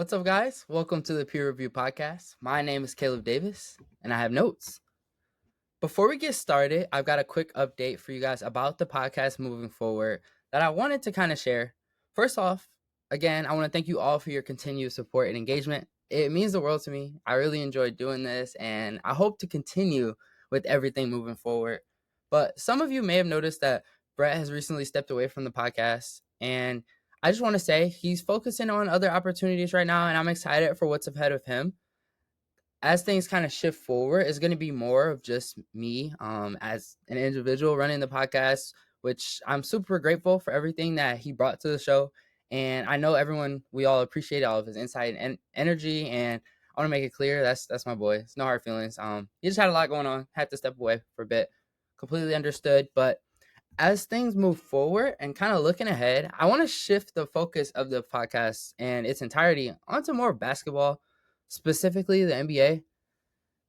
What's up, guys? Welcome to the Peer Review Podcast. My name is Caleb Davis, and I have notes. Before we get started, I've got a quick update for you guys about the podcast moving forward that I wanted to kind of share. First off, again, I want to thank you all for your continued support and engagement. It means the world to me. I really enjoyed doing this, and I hope to continue with everything moving forward. But some of you may have noticed that Brett has recently stepped away from the podcast, and I just want to say he's focusing on other opportunities right now, and I'm excited for what's ahead of him. As things kind of shift forward, it's going to be more of just me as an individual running the podcast, which I'm super grateful for everything that he brought to the show. And I know we all appreciate all of his insight and energy. And I want to make it clear that's my boy. It's no hard feelings. He just had a lot going on, had to step away for a bit. Completely understood. But as things move forward and kind of looking ahead, I want to shift the focus of the podcast and its entirety onto more basketball, specifically the NBA.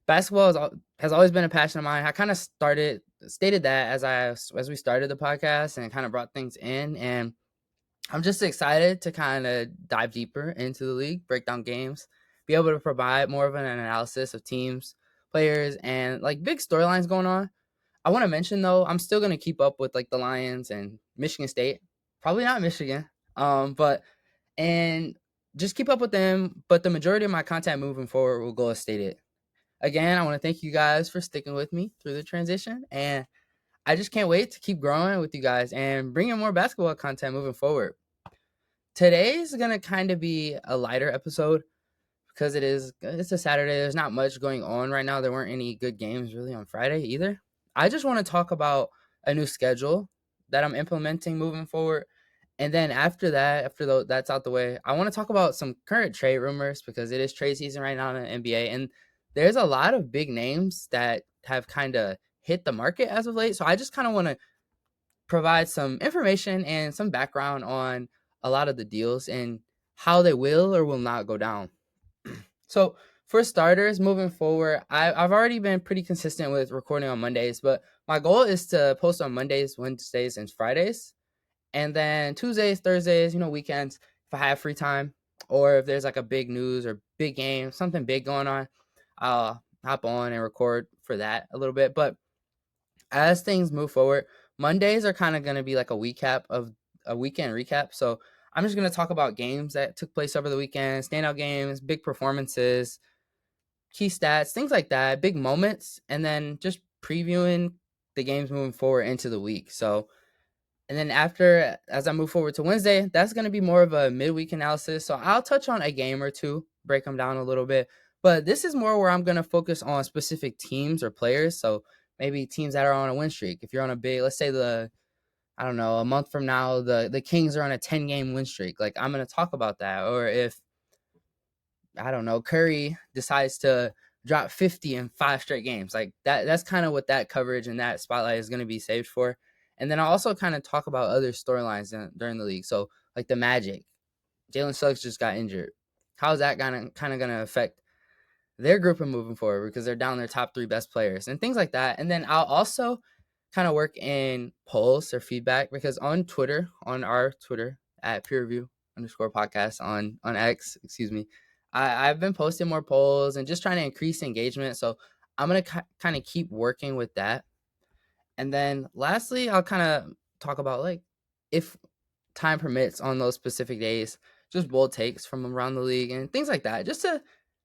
Basketball has always been a passion of mine. I kind of stated that as we started the podcast and kind of brought things in, and I'm just excited to kind of dive deeper into the league, break down games, be able to provide more of an analysis of teams, players, and like big storylines going on. I want to mention though, I'm still gonna keep up with like the Lions and Michigan State. Probably not Michigan, but and just keep up with them. But the majority of my content moving forward will go as stated. Again, I want to thank you guys for sticking with me through the transition, and I just can't wait to keep growing with you guys and bringing more basketball content moving forward. Today's gonna kind of be a lighter episode because it's a Saturday. There's not much going on right now. There weren't any good games really on Friday either. I just want to talk about a new schedule that I'm implementing moving forward. And then after that, that's out the way, I want to talk about some current trade rumors because it is trade season right now in the NBA. And there's a lot of big names that have kind of hit the market as of late. So I just kind of want to provide some information and some background on a lot of the deals and how they will or will not go down. So for starters, moving forward, I've already been pretty consistent with recording on Mondays, but my goal is to post on Mondays, Wednesdays, and Fridays. And then Tuesdays, Thursdays, weekends, if I have free time or if there's like a big news or big game, something big going on, I'll hop on and record for that a little bit. But as things move forward, Mondays are kind of going to be like a weekend recap. So I'm just going to talk about games that took place over the weekend, standout games, big performances, key stats, things like that, big moments, and then just previewing the games moving forward into the week. So, and then as I move forward to Wednesday, that's going to be more of a midweek analysis. So I'll touch on a game or two, break them down a little bit. But this is more where I'm going to focus on specific teams or players. So maybe teams that are on a win streak. If you're on let's say a month from now, the Kings are on a 10-game win streak. Like, I'm going to talk about that. Or if, Curry decides to drop 50 in 5 straight games. Like that's kind of what that coverage and that spotlight is going to be saved for. And then I'll also kind of talk about other storylines during the league. So like the Magic, Jalen Suggs just got injured. How's that kind of going to affect their group of moving forward because they're down their top 3 best players and things like that. And then I'll also kind of work in polls or feedback because on our Twitter at peerreview_podcast on X, I've been posting more polls and just trying to increase engagement. So I'm going to kind of keep working with that. And then lastly, I'll kind of talk about like if time permits on those specific days, just bold takes from around the league and things like that, just to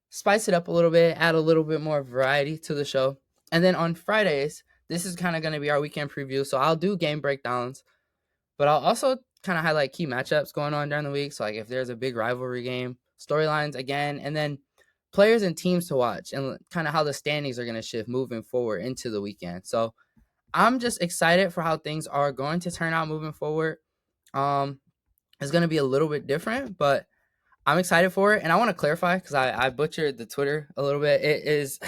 spice it up a little bit, add a little bit more variety to the show. And then on Fridays, this is kind of going to be our weekend preview. So I'll do game breakdowns, but I'll also kind of highlight key matchups going on during the week. So like if there's a big rivalry game, storylines again, and then players and teams to watch and kind of how the standings are going to shift moving forward into the weekend. So I'm just excited for how things are going to turn out moving forward. It's going to be a little bit different, but I'm excited for it. And I want to clarify because I butchered the Twitter a little bit. It is,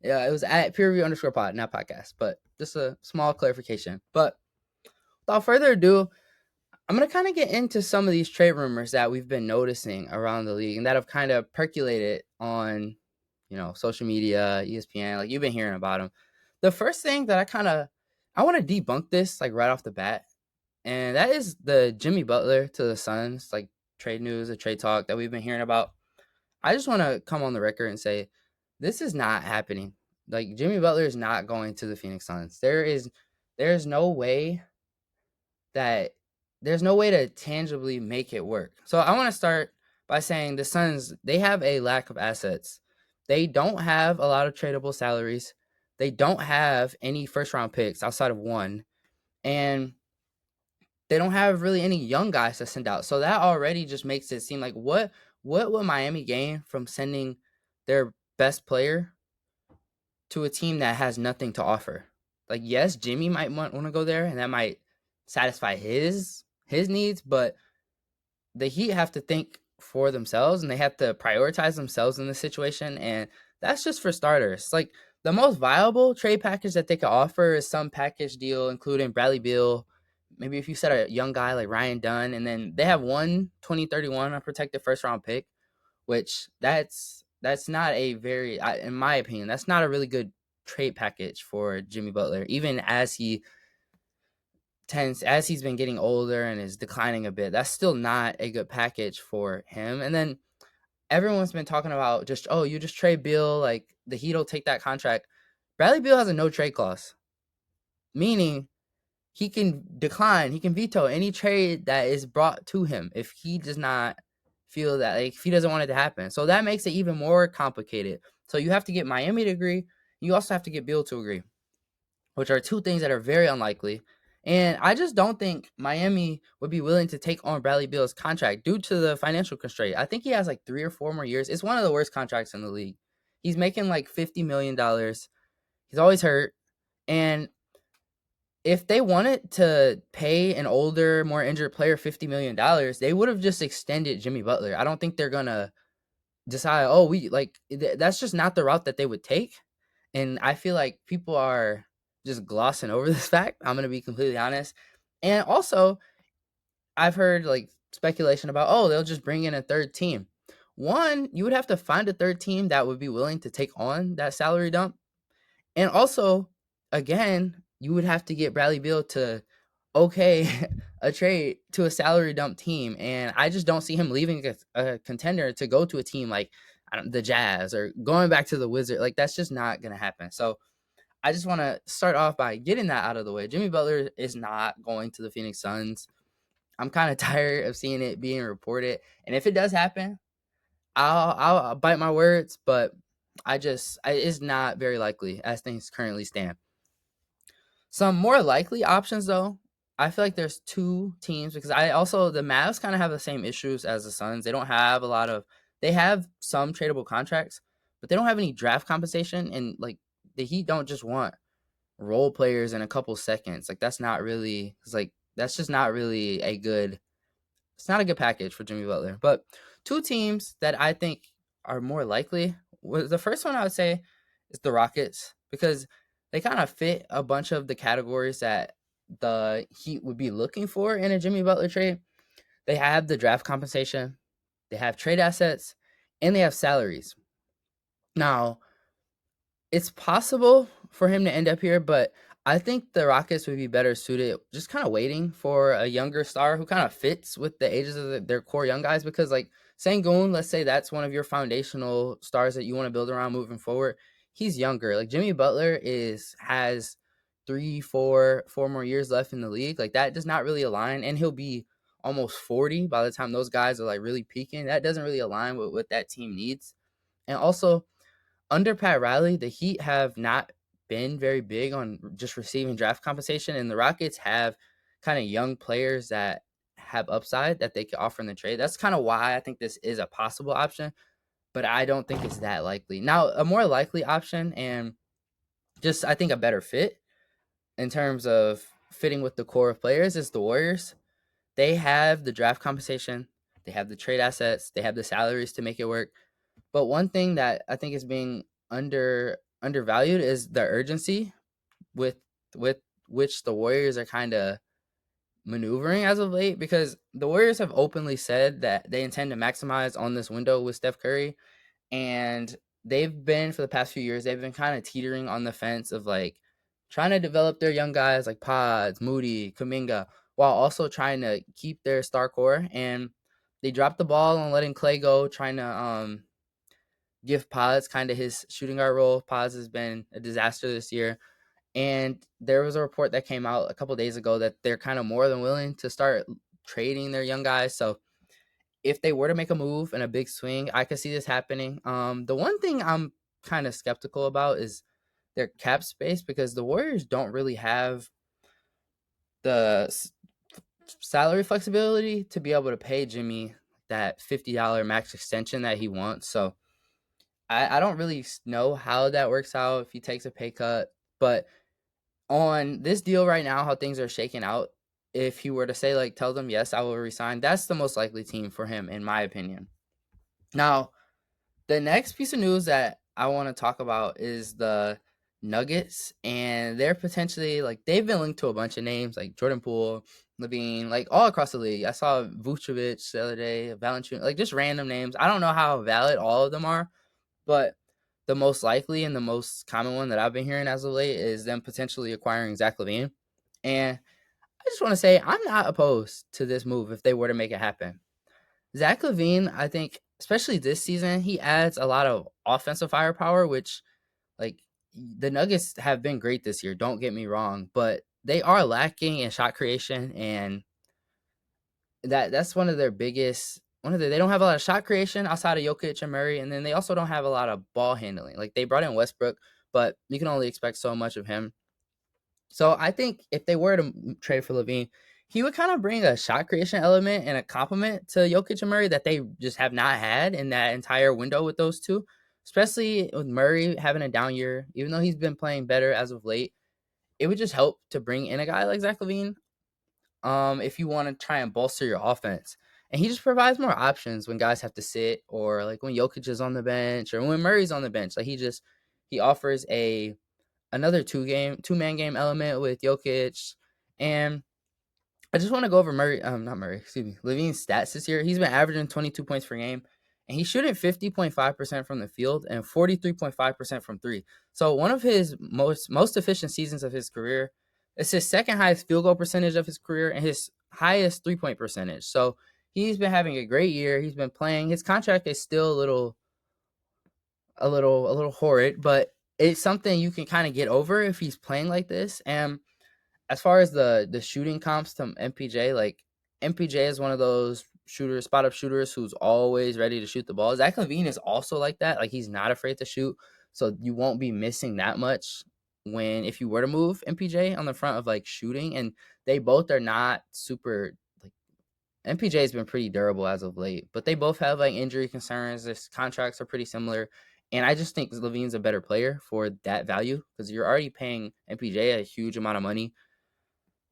yeah, it was at peerreview_pod, not podcast, but just a small clarification. But without further ado, I'm going to kind of get into some of these trade rumors that we've been noticing around the league and that have kind of percolated on, social media, ESPN, like you've been hearing about them. The first thing that I want to debunk this like right off the bat, and that is the Jimmy Butler to the Suns, like trade news, a trade talk that we've been hearing about. I just want to come on the record and say this is not happening. Like, Jimmy Butler is not going to the Phoenix Suns. There's no way that there's no way to tangibly make it work. So I want to start by saying the Suns, they have a lack of assets. They don't have a lot of tradable salaries. They don't have any first round picks outside of one. And they don't have really any young guys to send out. So that already just makes it seem like what would Miami gain from sending their best player to a team that has nothing to offer? Like, yes, Jimmy might want to go there, and that might satisfy his needs, but the Heat have to think for themselves, and they have to prioritize themselves in this situation, and that's just for starters. Like, the most viable trade package that they could offer is some package deal, including Bradley Beal. Maybe if you set a young guy like Ryan Dunn, and then they have one 2031 unprotected first round pick, which that's not a very, in my opinion, that's not a really good trade package for Jimmy Butler, even as he's been getting older and is declining a bit. That's still not a good package for him. And then everyone's been talking about just, oh, you just trade Beal, like the Heat will take that contract. Bradley Beal has a no trade clause, meaning he can decline, he can veto any trade that is brought to him if he does not feel that, like, if he doesn't want it to happen. So that makes it even more complicated. So you have to get Miami to agree. You also have to get Beal to agree, which are two things that are very unlikely. And I just don't think Miami would be willing to take on Bradley Beal's contract due to the financial constraint. I think he has like 3 or 4 more years. It's one of the worst contracts in the league. He's making like $50 million. He's always hurt. And if they wanted to pay an older, more injured player $50 million, they would have just extended Jimmy Butler. I don't think they're going to decide, oh, that's just not the route that they would take. And I feel like people are just glossing over this fact. I'm going to be completely honest. And also, I've heard like speculation about, oh, they'll just bring in a third team. One, you would have to find a third team that would be willing to take on that salary dump. And also, again, you would have to get Bradley Beal to okay a trade to a salary dump team. And I just don't see him leaving a contender to go to a team like the Jazz or going back to the Wizards. Like, that's just not going to happen. So I just want to start off by getting that out of the way. Jimmy Butler is not going to the Phoenix Suns. I'm kind of tired of seeing it being reported. And if it does happen, I'll bite my words, but it's not very likely as things currently stand. Some more likely options, though, I feel like there's two teams, because the Mavs kind of have the same issues as the Suns. They don't have they have some tradable contracts, but they don't have any draft compensation. And like the Heat don't just want role players in a couple seconds. Like, that's just not really it's not a good package for Jimmy Butler. But two teams that I think are more likely, the first one I would say is the Rockets, because they kind of fit a bunch of the categories that the Heat would be looking for in a Jimmy Butler trade. They have the draft compensation, they have trade assets, and they have salaries. Now, it's possible for him to end up here, but I think the Rockets would be better suited just kind of waiting for a younger star who kind of fits with the ages of their core young guys. Because like Sengun, let's say that's one of your foundational stars that you want to build around moving forward. He's younger. Like, Jimmy Butler has 4 more years left in the league. Like, that does not really align, and he'll be almost 40 by the time those guys are like really peaking. That doesn't really align with what that team needs. And also, under Pat Riley, the Heat have not been very big on just receiving draft compensation, and the Rockets have kind of young players that have upside that they can offer in the trade. That's kind of why I think this is a possible option, but I don't think it's that likely. Now, a more likely option, and just I think a better fit in terms of fitting with the core of players, is the Warriors. They have the draft compensation, they have the trade assets, they have the salaries to make it work. But one thing that I think is being undervalued is the urgency with which the Warriors are kind of maneuvering as of late, because the Warriors have openly said that they intend to maximize on this window with Steph Curry, and they've been, for the past few years, they've been kind of teetering on the fence of like trying to develop their young guys like Pods, Moody, Kuminga, while also trying to keep their star core. And they dropped the ball on letting Clay go, trying to give Pods kind of his shooting guard role. Pods has been a disaster this year. And there was a report that came out a couple days ago that they're kind of more than willing to start trading their young guys. So if they were to make a move and a big swing, I could see this happening. The one thing I'm kind of skeptical about is their cap space, because the Warriors don't really have the salary flexibility to be able to pay Jimmy that $50 max extension that he wants. So I don't really know how that works out if he takes a pay cut. But on this deal right now, how things are shaking out, if he were to say, like, tell them, yes, I will resign, that's the most likely team for him, in my opinion. Now, the next piece of news that I want to talk about is the Nuggets, and they're potentially, like, they've been linked to a bunch of names, like Jordan Poole, Levine, like, all across the league. I saw Vucevic the other day, Valanciunas, like, just random names. I don't know how valid all of them are, but the most likely and the most common one that I've been hearing as of late is them potentially acquiring Zach LaVine. And I just want to say I'm not opposed to this move if they were to make it happen. Zach LaVine, I think, especially this season, he adds a lot of offensive firepower, which, like, the Nuggets have been great this year. Don't get me wrong, but they are lacking in shot creation, and that's one of their biggest. They don't have a lot of shot creation outside of Jokic and Murray, and then they also don't have a lot of ball handling. Like, they brought in Westbrook, but you can only expect so much of him. So I think if they were to trade for LaVine, he would kind of bring a shot creation element and a complement to Jokic and Murray that they just have not had in that entire window with those two, especially with Murray having a down year. Even though he's been playing better as of late, it would just help to bring in a guy like Zach LaVine if you want to try and bolster your offense. And he just provides more options when guys have to sit, or like when Jokic is on the bench, or when Murray's on the bench. Like, he offers another two-man game element with Jokic. And I just want to go over LaVine's stats this year. He's been averaging 22 points per game, and he's shooting 50.5% from the field and 43.5% from three. So one of his most efficient seasons of his career. It's his second highest field goal percentage of his career and his highest 3-point percentage. So he's been having a great year. He's been playing. His contract is still a little horrid, but it's something you can kind of get over if he's playing like this. And as far as the shooting comps to MPJ, like, MPJ is one of those spot up shooters who's always ready to shoot the ball. Zach LaVine is also like that. Like, he's not afraid to shoot, so you won't be missing that much if you were to move MPJ on the front of, like, shooting. And they both are not super, like, MPJ has been pretty durable as of late, but they both have, like, injury concerns. Their contracts are pretty similar. And I just think LaVine's a better player for that value, because you're already paying MPJ a huge amount of money,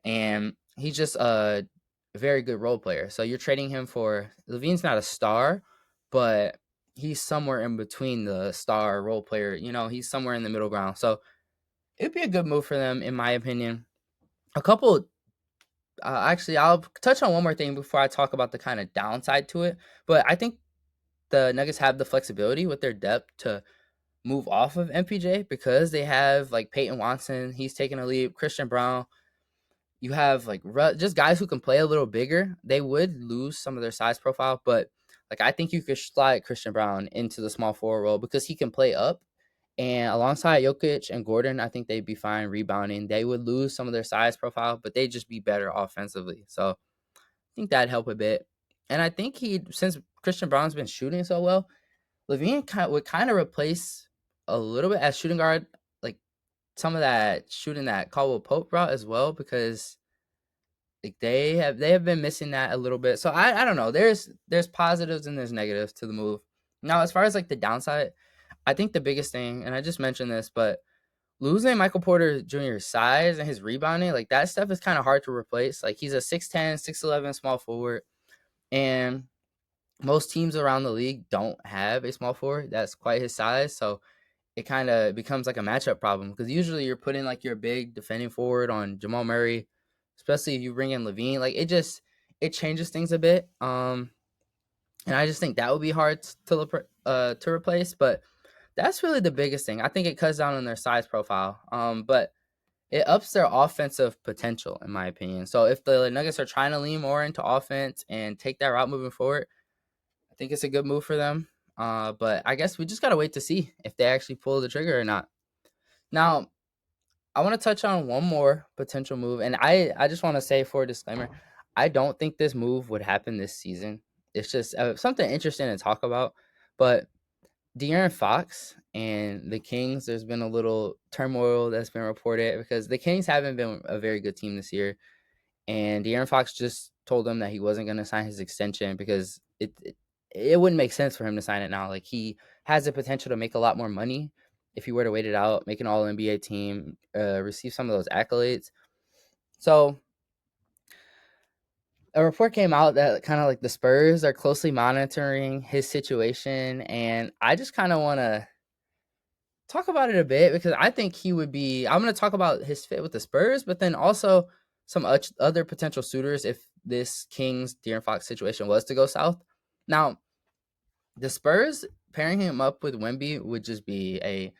and he's just a very good role player. So you're trading him for LaVine's not a star, but he's somewhere in between the star role player. He's somewhere in the middle ground. So it'd be a good move for them, in my opinion. A couple. Actually, I'll touch on one more thing before I talk about the kind of downside to it. But I think the Nuggets have the flexibility with their depth to move off of MPJ, because they have, like, Peyton Watson. He's taking a leap. Christian Brown. You have, like, just guys who can play a little bigger. They would lose some of their size profile, but, like, I think you could slide Christian Brown into the small forward role because he can play up. And alongside Jokic and Gordon, I think they'd be fine rebounding. They would lose some of their size profile, but they'd just be better offensively. So I think that'd help a bit. And I think since Christian Brown's been shooting so well, LaVine would kind of replace a little bit as shooting guard, like, some of that shooting that Caldwell Pope brought as well, because, like, they have been missing that a little bit. So I don't know. There's positives and there's negatives to the move. Now, as far as, like, the downside, I think the biggest thing, and I just mentioned this, but losing Michael Porter Jr.'s size and his rebounding, like, that stuff is kind of hard to replace. Like, he's a 6'10", 6'11" small forward, and most teams around the league don't have a small forward that's quite his size. So it kind of becomes like a matchup problem, because usually you're putting, like, your big defending forward on Jamal Murray, especially if you bring in LaVine. Like, it changes things a bit. And I just think that would be hard to replace. But that's really the biggest thing. I think it cuts down on their size profile. But it ups their offensive potential, in my opinion. So if the Nuggets are trying to lean more into offense and take that route moving forward, I think it's a good move for them. But I guess we just gotta wait to see if they actually pull the trigger or not. Now, I want to touch on one more potential move, and I just want to say for a disclaimer, I don't think this move would happen this season. It's just something interesting to talk about. But De'Aaron Fox and the Kings, there's been a little turmoil that's been reported because the Kings haven't been a very good team this year, and De'Aaron Fox just told them that he wasn't going to sign his extension because it wouldn't make sense for him to sign it now. Like, he has the potential to make a lot more money if he were to wait it out, make an All NBA team, receive some of those accolades. So a report came out that kind of like the Spurs are closely monitoring his situation, and I just kind of want to talk about it a bit because I think he would be. I'm going to talk about his fit with the Spurs, but then also some other potential suitors if this Kings De'Aaron Fox situation was to go south. Now, the Spurs pairing him up with Wemby would just be a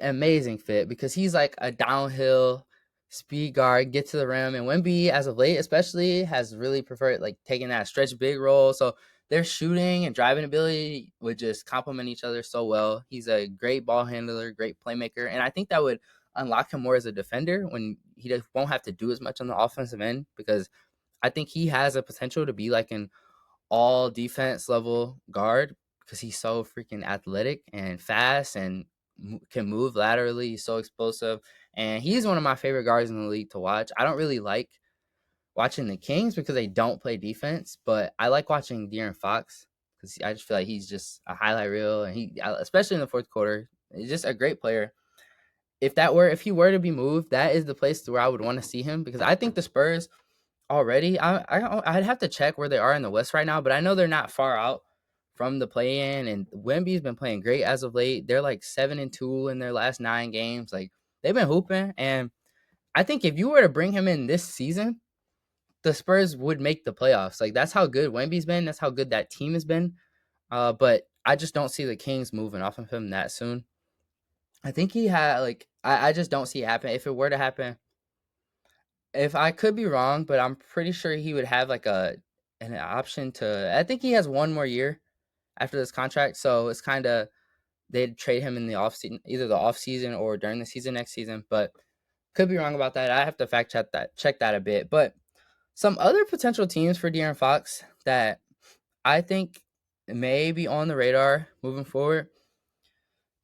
amazing fit because he's like a downhill speed guard, get to the rim, and Wemby as of late especially has really preferred like taking that stretch big role. So their shooting and driving ability would just complement each other so well. He's a great ball handler, great playmaker, and I think that would unlock him more as a defender when he won't have to do as much on the offensive end because I think he has a potential to be like an all defense level guard because he's so freaking athletic and fast and can move laterally. He's so explosive, and he's one of my favorite guards in the league to watch. I don't really like watching the Kings because they don't play defense, but I like watching De'Aaron Fox because I just feel like he's just a highlight reel, and he, especially in the fourth quarter, he's just a great player. If he were to be moved, that is the place where I would want to see him because I think the Spurs already. I'd have to check where they are in the West right now, but I know they're not far out from the play-in, and Wemby's been playing great as of late. They're like 7-2 in their last 9 games. Like, they've been hooping, and I think if you were to bring him in this season, the Spurs would make the playoffs. Like, that's how good Wemby's been. That's how good that team has been. But I just don't see the Kings moving off of him that soon. I think he had I just don't see it happen. If it were to happen, if I could be wrong, but I'm pretty sure he would have like an option to. I think he has one more year after this contract, so it's kind of they'd trade him in the off season, either the off season or during the season next season. But could be wrong about that. I have to check that a bit. But some other potential teams for De'Aaron Fox that I think may be on the radar moving forward.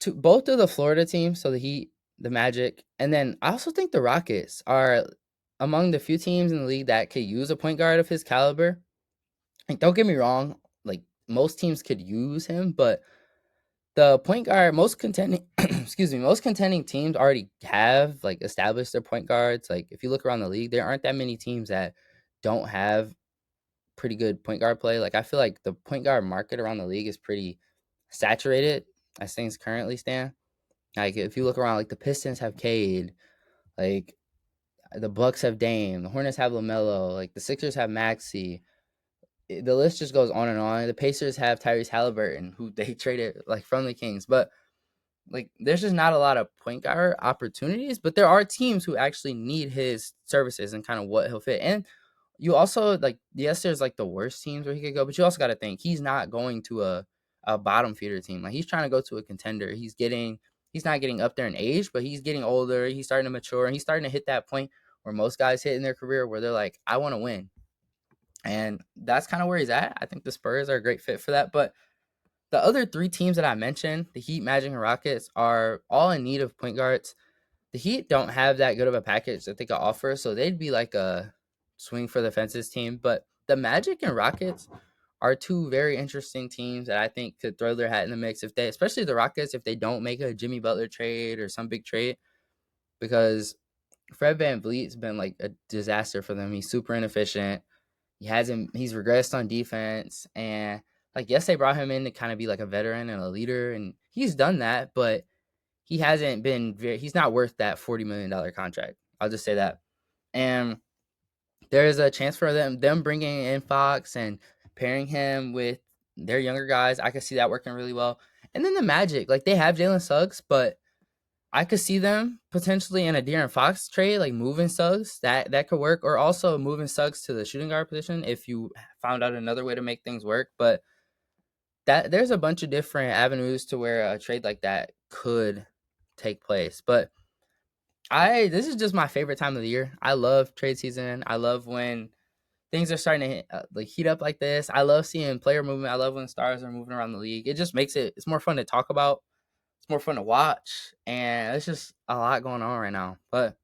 To both of the Florida teams, so the Heat, the Magic, and then I also think the Rockets are among the few teams in the league that could use a point guard of his caliber. Like, don't get me wrong, like most teams could use him, but the point guard, most contending, most contending teams already have like established their point guards. Like, if you look around the league, there aren't that many teams that don't have pretty good point guard play. Like, I feel like the point guard market around the league is pretty saturated as things currently stand. Like, if you look around, like the Pistons have Cade, like the Bucks have Dame, the Hornets have LaMelo, like the Sixers have Maxey. The list just goes on and on. The Pacers have Tyrese Halliburton, who they traded like from the Kings, but like there's just not a lot of point guard opportunities. But there are teams who actually need his services and kind of what he'll fit. And you also like, yes, there's like the worst teams where he could go, but you also got to think he's not going to a bottom feeder team. Like, he's trying to go to a contender. He's not getting up there in age, but he's getting older. He's starting to mature, and he's starting to hit that point where most guys hit in their career where they're like, I want to win. And that's kind of where he's at. I think the Spurs are a great fit for that. But the other 3 teams that I mentioned, the Heat, Magic, and Rockets, are all in need of point guards. The Heat don't have that good of a package that they could offer, so they'd be like a swing for the fences team. But the Magic and Rockets are 2 very interesting teams that I think could throw their hat in the mix if they, especially the Rockets, if they don't make a Jimmy Butler trade or some big trade, because Fred VanVleet's been like a disaster for them. He's super inefficient. He's regressed on defense, and like, yes, they brought him in to kind of be like a veteran and a leader, and he's done that, but he's not worth that $40 million contract. I'll just say that. And there's a chance for them bringing in Fox and pairing him with their younger guys. I could see that working really well. And then the Magic, like, they have Jalen Suggs, but I could see them potentially in a De'Aaron Fox trade, like moving Suggs. That could work, or also moving Suggs to the shooting guard position if you found out another way to make things work. But that there's a bunch of different avenues to where a trade like that could take place. But this is just my favorite time of the year. I love trade season. I love when things are starting to like heat up like this. I love seeing player movement. I love when stars are moving around the league. It just makes it's more fun to talk about. It's more fun to watch, and it's just a lot going on right now. But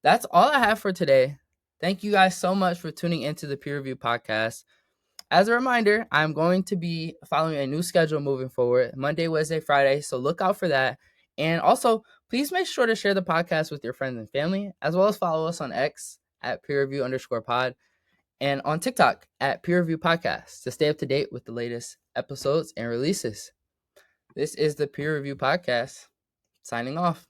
that's all I have for today. Thank you guys so much for tuning into the Peer Review Podcast. As a reminder, I'm going to be following a new schedule moving forward, Monday, Wednesday, Friday, so look out for that. And also, please make sure to share the podcast with your friends and family, as well as follow us on X at peerreview_pod and on TikTok at Peer Review Podcast to stay up to date with the latest episodes and releases. This is the Peer Review Podcast, signing off.